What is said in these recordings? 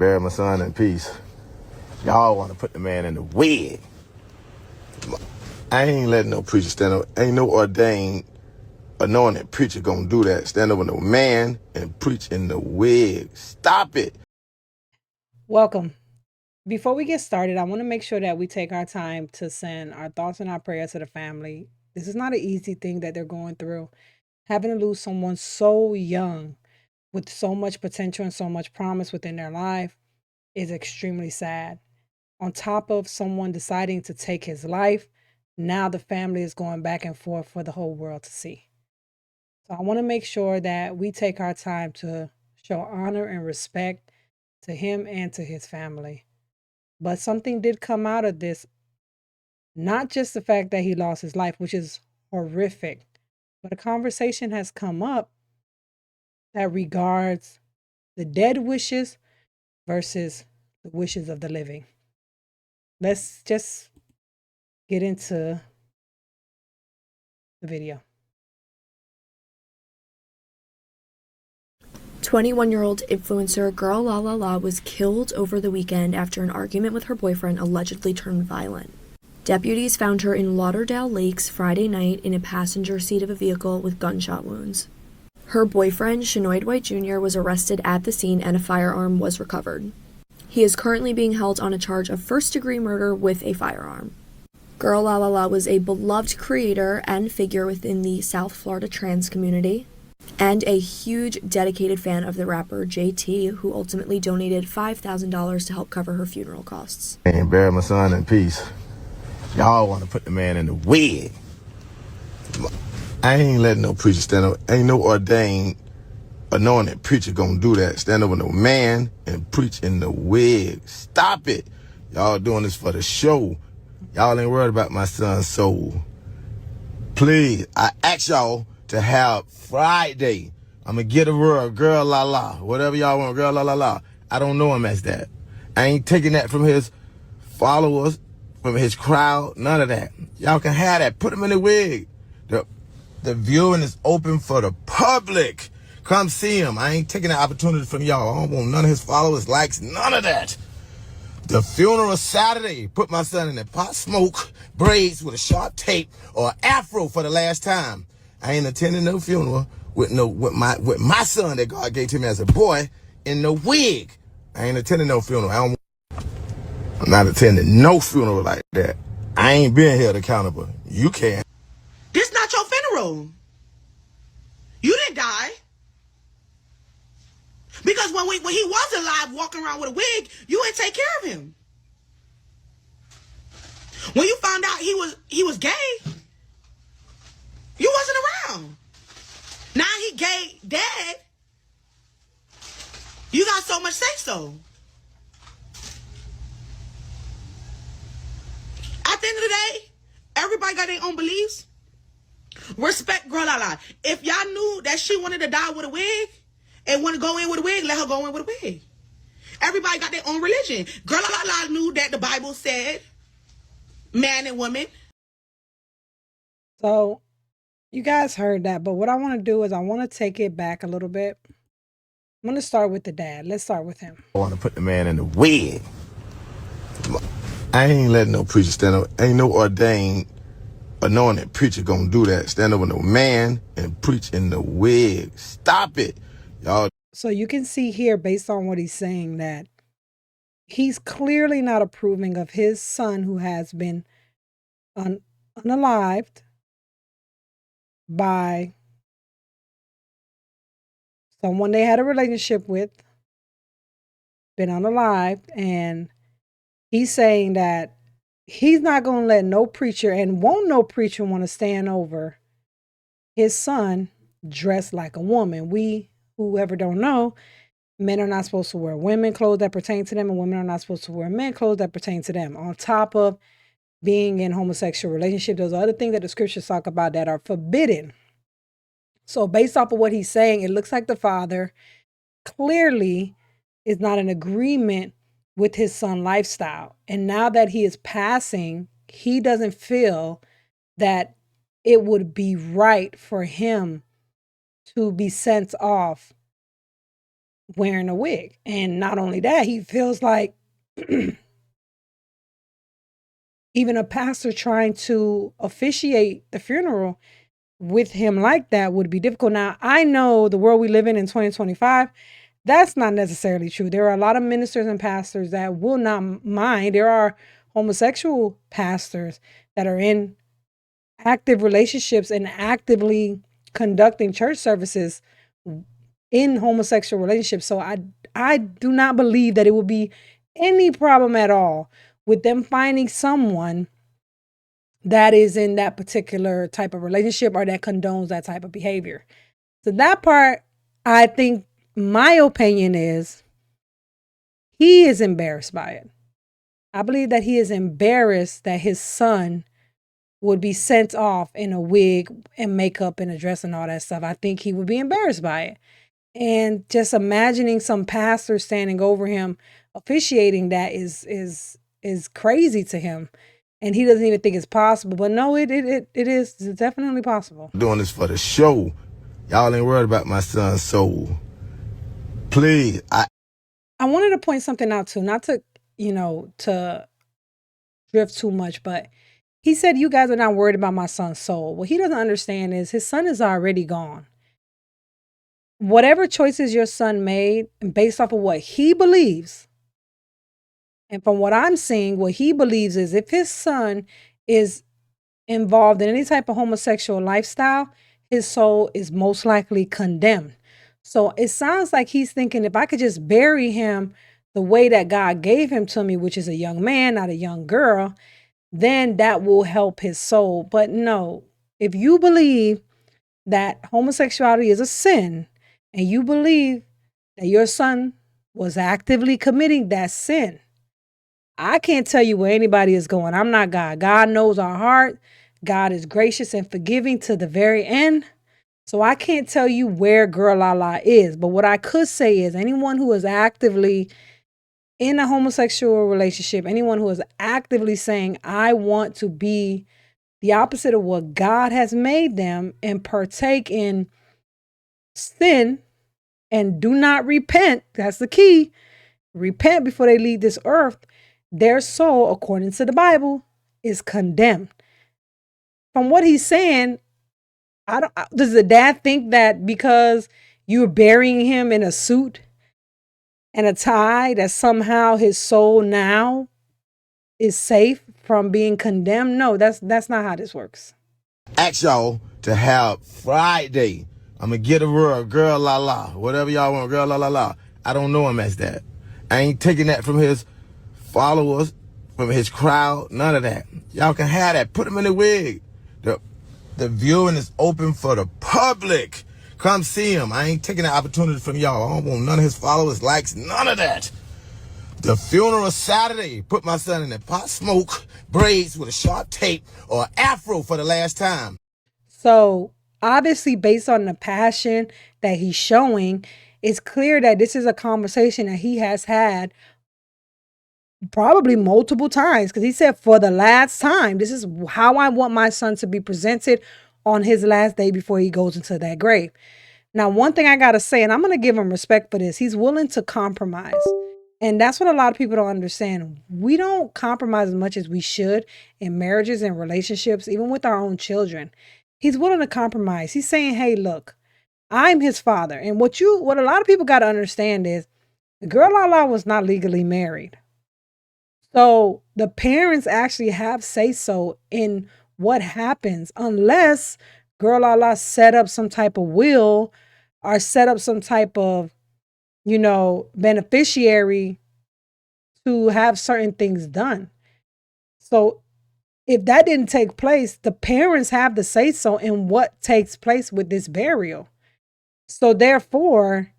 Bury my son in peace. Y'all want to put the man in the wig. I ain't letting no preacher stand up. Ain't no ordained, anointed preacher gonna do that. Stand up with no man and preach in the wig. Stop it. Welcome. Before we get started, I want to make sure that we take our time to send our thoughts and our prayers to the family. This is not an easy thing that they're going through. Having to lose someone so young with so much potential and so much promise within their life is extremely sad. On top of someone deciding to take his life, now the family is going back and forth for the whole world to see. So I want to make sure that we take our time to show honor and respect to him and to his family. But something did come out of this, not just the fact that he lost his life, which is horrific, but a conversation has come up that regards the dead wishes versus the wishes of the living. Let's just get into the video. 21-year-old influencer Girl La La La was killed over the weekend after an argument with her boyfriend allegedly turned violent. Deputies found her in Lauderdale Lakes Friday night in a passenger seat of a vehicle with gunshot wounds. Her boyfriend, Shanoid White Jr., was arrested at the scene and a firearm was recovered. He is currently being held on a charge of first-degree murder with a firearm. Girl La La La was a beloved creator and figure within the South Florida trans community, and a huge dedicated fan of the rapper JT, who ultimately donated $5,000 to help cover her funeral costs. And bury my son in peace. Y'all want to put the man in the wig. I ain't letting no preacher stand up. Ain't no ordained, anointed preacher gonna do that. Stand up with no man and preach in the wig. Stop it. Y'all doing this for the show. Y'all ain't worried about my son's soul. Please, I ask y'all to have Friday. I'm gonna get a word, Girl La La. Whatever y'all want, Girl La La La. I don't know him as that. I ain't taking that from his followers, from his crowd, none of that. Y'all can have that. Put him in the wig. The viewing is open for the public. Come see him. I ain't taking the opportunity from y'all. I don't want none of his followers, likes, none of that. The funeral Saturday. Put my son in the pot smoke, braids with a sharp tape, or afro for the last time. I ain't attending no funeral with my son that God gave to me as a boy in no wig. I ain't attending no funeral. I'm not attending no funeral like that. I ain't being held accountable. You can. This not your funeral. You didn't die. Because when he was alive walking around with a wig, you didn't take care of him. When you found out he was gay, you wasn't around. Now he gay dead. You got so much say so. At the end of the day, everybody got their own beliefs. Respect Girl La La. If y'all knew that she wanted to die with a wig and want to go in with a wig, let her go in with a wig. Everybody got their own religion. Girl La La knew that the Bible said man and woman. So, you guys heard that, but what I want to do is I want to take it back a little bit. I'm going to start with the dad. Let's start with him. I want to put the man in the wig. I ain't letting no preacher stand up. Ain't no ordained, anointed preacher gonna do that. Stand up with no man and preach in the wig. Stop it. Y'all. So you can see here, based on what he's saying, that he's clearly not approving of his son who has been unalived by someone they had a relationship with, been unalived, and he's saying that he's not going to let no preacher, and won't no preacher want to stand over his son dressed like a woman. Whoever don't know, men are not supposed to wear women clothes that pertain to them, and women are not supposed to wear men clothes that pertain to them. On top of being in homosexual relationship, those are other things that the scriptures talk about that are forbidden. So based off of what he's saying, it looks like the father clearly is not in agreement with his son lifestyle. And now that he is passing, he doesn't feel that it would be right for him to be sent off wearing a wig. And not only that, he feels like even a pastor trying to officiate the funeral with him like that would be difficult. Now, I know the world we live in 2025, that's not necessarily true. There are a lot of ministers and pastors that will not mind. There are homosexual pastors that are in active relationships and actively conducting church services in homosexual relationships. So I do not believe that it will be any problem at all with them finding someone that is in that particular type of relationship or that condones that type of behavior. So that part, I think my opinion is he is embarrassed by it. I believe that he is embarrassed that his son would be sent off in a wig and makeup and a dress and all that stuff. I think he would be embarrassed by it. And just imagining some pastor standing over him officiating that is crazy to him. And he doesn't even think it's possible. But no, it is. It's definitely possible. Doing this for the show. Y'all ain't worried about my son's soul. Please, I wanted to point something out too, not to, to drift too much, but he said, you guys are not worried about my son's soul. What he doesn't understand is his son is already gone. Whatever choices your son made, based off of what he believes, and from what I'm seeing, what he believes is if his son is involved in any type of homosexual lifestyle, his soul is most likely condemned. So it sounds like he's thinking, if I could just bury him the way that God gave him to me, which is a young man, not a young girl, then that will help his soul. But no, if you believe that homosexuality is a sin and you believe that your son was actively committing that sin, I can't tell you where anybody is going. I'm not God. God knows our heart. God is gracious and forgiving to the very end. So I can't tell you where Girl Lala is. But what I could say is anyone who is actively in a homosexual relationship, anyone who is actively saying, I want to be the opposite of what God has made them and partake in sin and do not repent, that's the key, repent before they leave this earth, their soul, according to the Bible, is condemned. From what he's saying, does the dad think that because you're burying him in a suit and a tie that somehow his soul now is safe from being condemned? No, that's not how this works. ask y'all to have Friday. I'm going to get a word, Girl Lala, whatever y'all want, Girl Lala. I don't know him as that. I ain't taking that from his followers, from his crowd, none of that. Y'all can have that. Put him in the wig. The viewing is open for the public. Come see him. I ain't taking the opportunity from y'all. I don't want none of his followers, likes, none of that. The funeral Saturday. Put my son in the pot smoke, braids with a sharp tape, or afro for the last time. So obviously, based on the passion that he's showing, it's clear that this is a conversation that he has had probably multiple times, because he said, for the last time, this is how I want my son to be presented on his last day before he goes into that grave. Now, one thing I got to say, and I'm going to give him respect for this, he's willing to compromise. And that's what a lot of people don't understand. We don't compromise as much as we should in marriages and relationships, even with our own children. He's willing to compromise. He's saying, hey, look, I'm his father. And what a lot of people got to understand is Girl Lala was not legally married. So the parents actually have say so in what happens, unless Girl Lala set up some type of will or set up some type of, beneficiary to have certain things done. So if that didn't take place, the parents have the say so in what takes place with this burial. So therefore,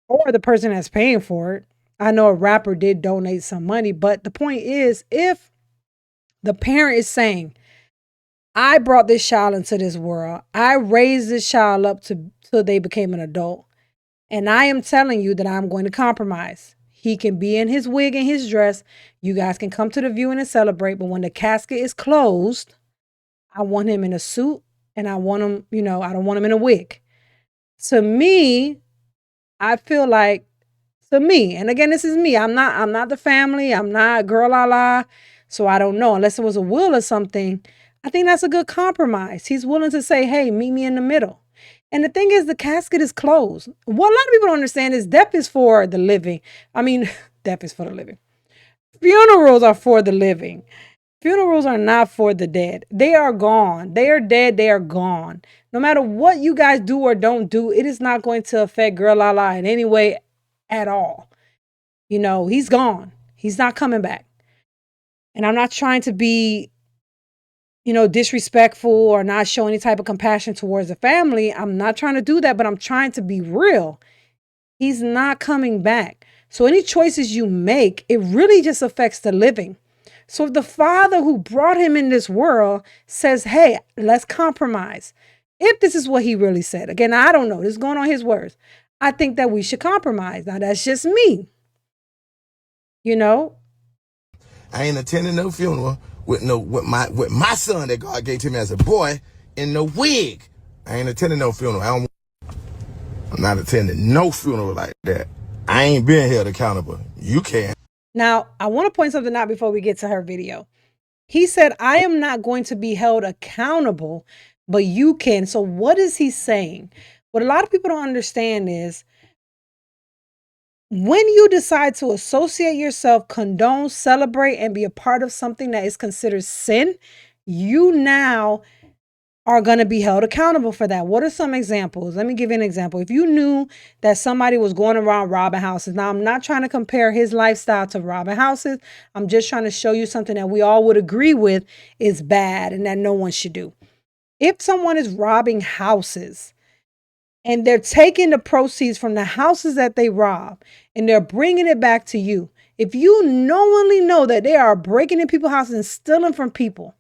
or the person that's paying for it. I know a rapper did donate some money, but the point is, if the parent is saying, I brought this child into this world, I raised this child up till they became an adult, and I am telling you that I'm going to compromise. He can be in his wig and his dress. You guys can come to the viewing and celebrate, but when the casket is closed, I want him in a suit, and I want him, I don't want him in a wig. To me, I feel like So me, and again, this is me. I'm not the family. I'm not girl la la. So I don't know. Unless it was a will or something, I think that's a good compromise. He's willing to say, hey, meet me in the middle. And the thing is, the casket is closed. What a lot of people don't understand is death is for the living. I mean, death is for the living. Funerals are for the living. Funerals are not for the dead. They are gone. They are dead. They are gone. No matter what you guys do or don't do, it is not going to affect Girl Lala in any way at all. You know, he's gone. He's not coming back. And I'm not trying to be, disrespectful or not show any type of compassion towards the family. I'm not trying to do that, but I'm trying to be real. He's not coming back. So any choices you make, it really just affects the living. So if the Father who brought him in this world says, hey, let's compromise. If this is what he really said, again, I don't know. This is going on his words. I think that we should compromise. Now, that's just me. I ain't attending no funeral with my son that God gave to me as a boy in no wig. I ain't attending no funeral. I'm not attending no funeral like that. I ain't being held accountable. You can. Now, I want to point something out before we get to her video. He said, I am not going to be held accountable, but you can. So what is he saying? What a lot of people don't understand is when you decide to associate yourself, condone, celebrate, and be a part of something that is considered sin, you now are going to be held accountable for that. What are some examples? Let me give you an example. If you knew that somebody was going around robbing houses, now I'm not trying to compare his lifestyle to robbing houses. I'm just trying to show you something that we all would agree with is bad and that no one should do. If someone is robbing houses and they're taking the proceeds from the houses that they rob and they're bringing it back to you, if you knowingly know that they are breaking in people's houses and stealing from people,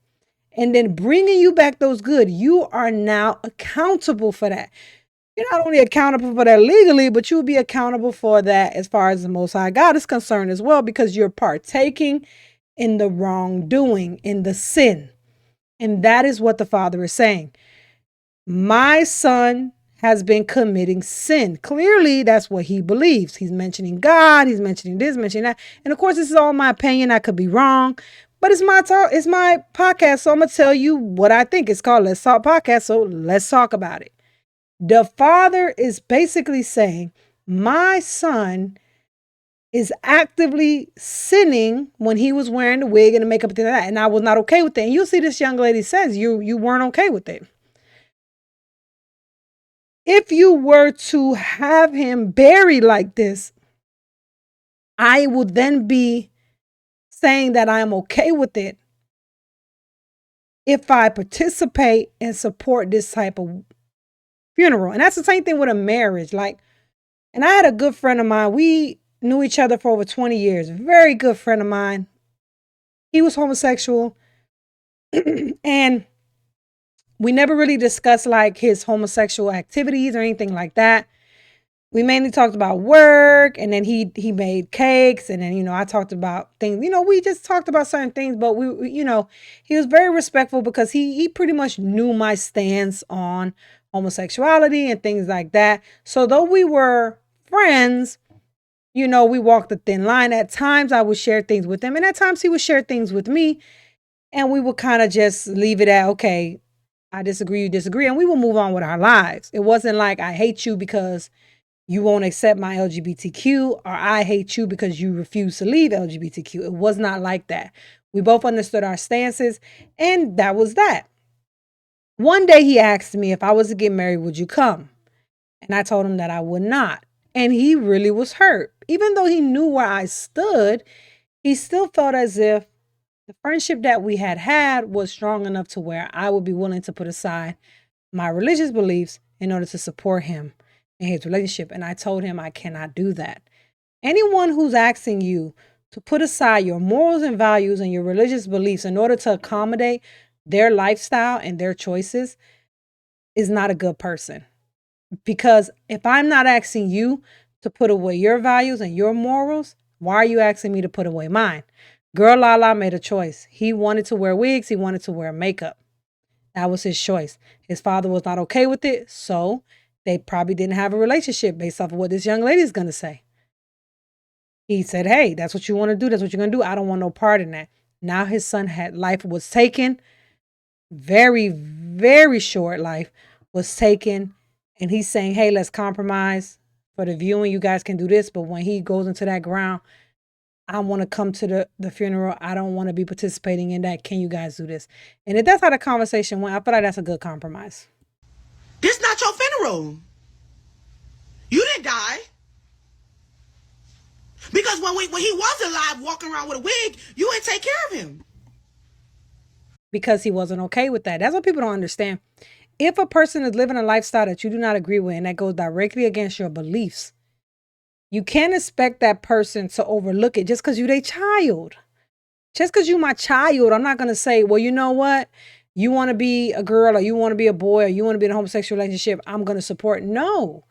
and then bringing you back those goods, you are now accountable for that. You're not only accountable for that legally, but you'll be accountable for that as far as the Most High God is concerned as well, because you're partaking in the wrongdoing, in the sin. And that is what the Father is saying. My son has been committing sin. Clearly, that's what he believes. He's mentioning God. He's mentioning this, mentioning that. And of course, this is all my opinion. I could be wrong. But it's my talk, it's my podcast, so I'm going to tell you what I think. It's called Let's Talk Podcast, so let's talk about it. The Father is basically saying, my son is actively sinning when he was wearing the wig and the makeup and that, and I was not okay with it. And you'll see this young lady says you weren't okay with it. If you were to have him buried like this, I would then be saying that I am okay with it if I participate and support this type of funeral. And that's the same thing with a marriage. And I had a good friend of mine. We knew each other for over 20 years. Very good friend of mine. He was homosexual. And we never really discussed his homosexual activities or anything like that. We mainly talked about work, and then he made cakes, and then, I talked about things, we just talked about certain things, but we he was very respectful because he pretty much knew my stance on homosexuality and things like that. So though we were friends, we walked a thin line. At times I would share things with him, and at times he would share things with me, and we would kind of just leave it at, okay, I disagree, you disagree, and we will move on with our lives. It wasn't like I hate you because you won't accept my LGBTQ, or I hate you because you refuse to leave LGBTQ. It was not like that. We both understood our stances, and that was that. One day he asked me if I was to get married, would you come? And I told him that I would not. And he really was hurt. Even though he knew where I stood, he still felt as if the friendship that we had was strong enough to where I would be willing to put aside my religious beliefs in order to support him in his relationship. And I told him I cannot do that. Anyone who's asking you to put aside your morals and values and your religious beliefs in order to accommodate their lifestyle and their choices is not a good person. Because if I'm not asking you to put away your values and your morals, why are you asking me to put away mine? Girl Lala made a choice. He wanted to wear wigs. He wanted to wear makeup. That was his choice. His father was not okay with it, so they probably didn't have a relationship based off of what this young lady is going to say. He said, hey, that's what you want to do. That's what you're going to do. I don't want no part in that. Now his son life was taken. Very, very short life was taken. And he's saying, hey, let's compromise for the viewing. You guys can do this. But when he goes into that ground, I want to come to the funeral. I don't want to be participating in that. Can you guys do this? And if that's how the conversation went, I feel like that's a good compromise. This not your funeral. You didn't die. Because when he was alive, walking around with a wig, you ain't take care of him. Because he wasn't okay with that. That's what people don't understand. If a person is living a lifestyle that you do not agree with and that goes directly against your beliefs, you can't expect that person to overlook it just because you're their child. Just because you're my child, I'm not going to say, well, you know what? You want to be a girl or you want to be a boy or you want to be in a homosexual relationship, I'm going to support. No,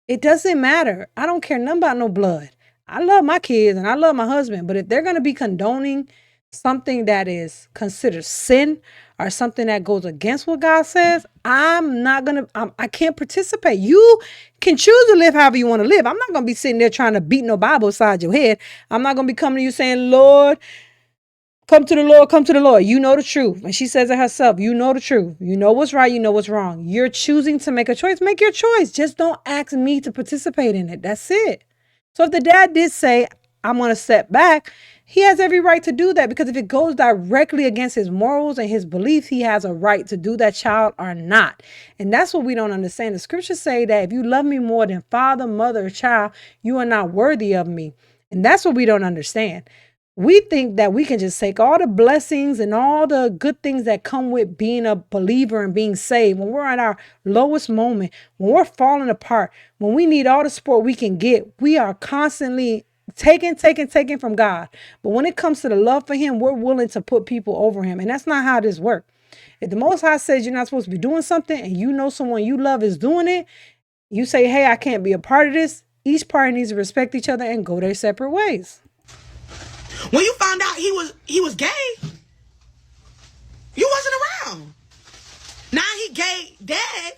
it doesn't matter. I don't care nothing about no blood. I love my kids and I love my husband. But if they're going to be condoning something that is considered sin or something that goes against what God says, I can't participate. You can choose to live however you want to live. I'm not going to be sitting there trying to beat no Bible inside your head. I'm not going to be coming to you saying, Lord, come to the Lord, come to the Lord. You know the truth. And she says it herself. You know the truth. You know what's right. You know what's wrong. You're choosing to make a choice. Make your choice. Just don't ask me to participate in it. That's it. So if the dad did say, I'm going to step back, he has every right to do that, because if it goes directly against his morals and his beliefs, he has a right to do that, child or not. And that's what we don't understand. The scriptures say that if you love me more than father, mother, or child, you are not worthy of me. And that's what we don't understand. We think that we can just take all the blessings and all the good things that come with being a believer and being saved. When we're at our lowest moment, when we're falling apart, when we need all the support we can get, we are constantly taken from God. But when it comes to the love for him, we're willing to put people over him. And that's not how this works. If the Most High says you're not supposed to be doing something and you know someone you love is doing it, you say, hey, I can't be a part of this. Each party needs to respect each other and go their separate ways. When you found out he was gay, you wasn't around. Now he gay dead.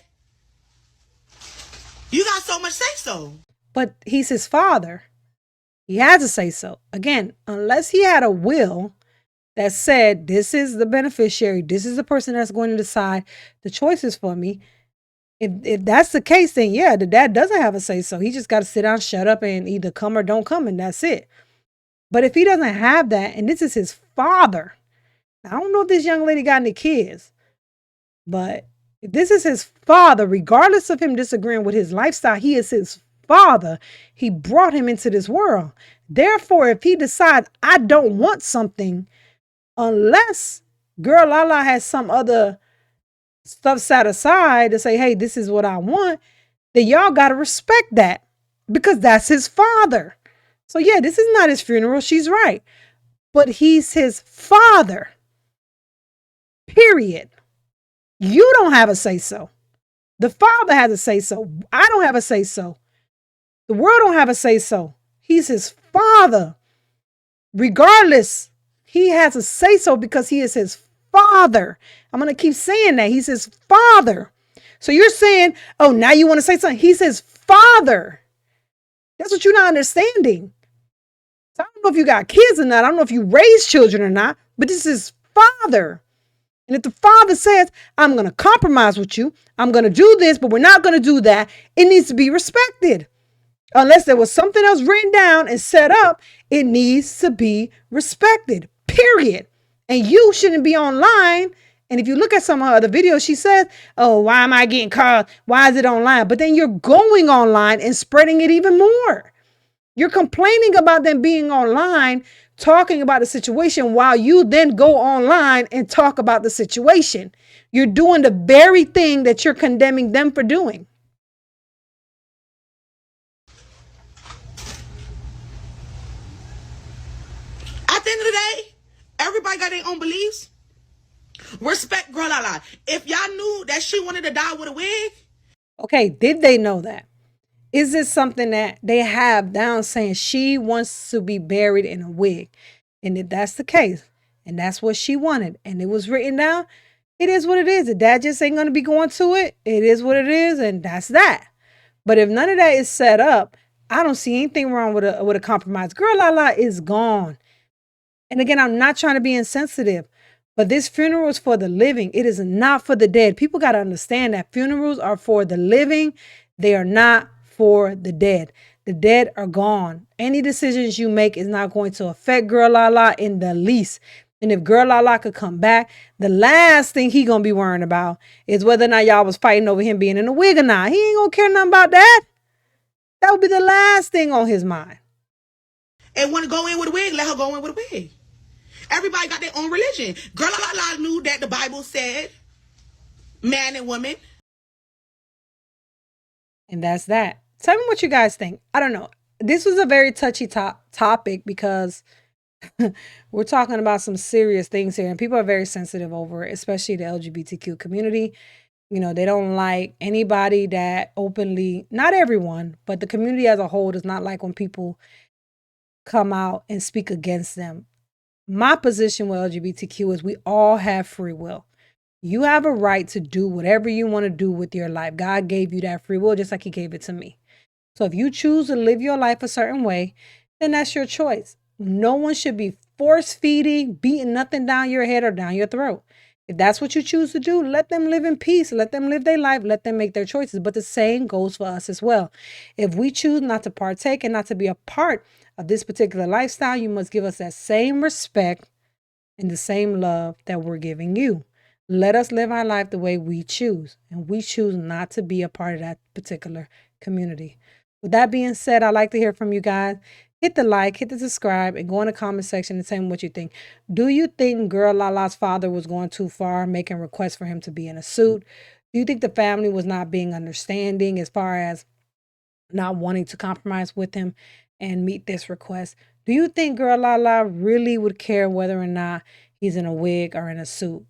You got so much say so. But he's his father. He has to say so. Again, unless he had a will that said, this is the beneficiary, this is the person that's going to decide the choices for me. If that's the case, then yeah, the dad doesn't have a say so. He just got to sit down, shut up, and either come or don't come, and that's it. But if he doesn't have that, and this is his father, I don't know if this young lady got any kids, but if this is his father, regardless of him disagreeing with his lifestyle, he is his father. He brought him into this world. Therefore, if he decides, I don't want something, unless girl Lala has some other stuff set aside to say, hey, this is what I want, then y'all got to respect that, because that's his father. So yeah, this is not his funeral. She's right. But he's his father. Period. You don't have a say so. The father has a say so. I don't have a say so. The world don't have a say so. He's his father. Regardless, he has a say so because he is his father. I'm going to keep saying that. He's his father. So you're saying, oh, now you want to say something. He's his father. That's what you're not understanding. So I don't know if you got kids or not. I don't know if you raise children or not, but this is father. And if the father says, I'm going to compromise with you, I'm going to do this, but we're not going to do that, it needs to be respected. Unless there was something else written down and set up, it needs to be respected, period. And you shouldn't be online. And if you look at some of her other videos, she says, oh, why am I getting called? Why is it online? But then you're going online and spreading it even more. You're complaining about them being online, talking about the situation, while you then go online and talk about the situation. You're doing the very thing that you're condemning them for doing. At the end of the day, everybody got their own beliefs. Respect Girl Lala. If y'all knew that she wanted to die with a wig. Okay, did they know that? Is this something that they have down saying she wants to be buried in a wig? And if that's the case, and that's what she wanted, and it was written down, it is what it is. The dad just ain't going to be going to it. It is what it is, and that's that. But if none of that is set up, I don't see anything wrong with a compromise. Girl Lala is gone. And again, I'm not trying to be insensitive, but this funeral is for the living. It is not for the dead. People got to understand that funerals are for the living. They are not for the dead. The dead are gone. Any decisions you make is not going to affect Girl Lala in the least. And if Girl Lala could come back, the last thing he gonna be worrying about is whether or not y'all was fighting over him being in a wig or not. He ain't gonna care nothing about that. That would be the last thing on his mind. And want to go in with a wig, let her go in with a wig. Everybody got their own religion. Girl La knew that the Bible said man and woman. And that's that. Tell me what you guys think. I don't know. This was a very touchy topic because we're talking about some serious things here and people are very sensitive over it, especially the LGBTQ community. You know, they don't like anybody that openly, not everyone, but the community as a whole does not like when people come out and speak against them. My position with LGBTQ is we all have free will. You have a right to do whatever you want to do with your life. God gave you that free will just like he gave it to me. So if you choose to live your life a certain way, then that's your choice. No one should be force feeding, beating nothing down your head or down your throat. If that's what you choose to do, let them live in peace. Let them live their life. Let them make their choices. But the same goes for us as well. If we choose not to partake and not to be a part of this particular lifestyle, you must give us that same respect and the same love that we're giving you. Let us live our life the way we choose. And we choose not to be a part of that particular community. With that being said, I'd like to hear from you guys. Hit the like, hit the subscribe, and go in the comment section and tell me what you think. Do you think Girl Lala's father was going too far, making requests for him to be in a suit? Do you think the family was not being understanding as far as not wanting to compromise with him and meet this request? Do you think Girl Lala really would care whether or not he's in a wig or in a suit?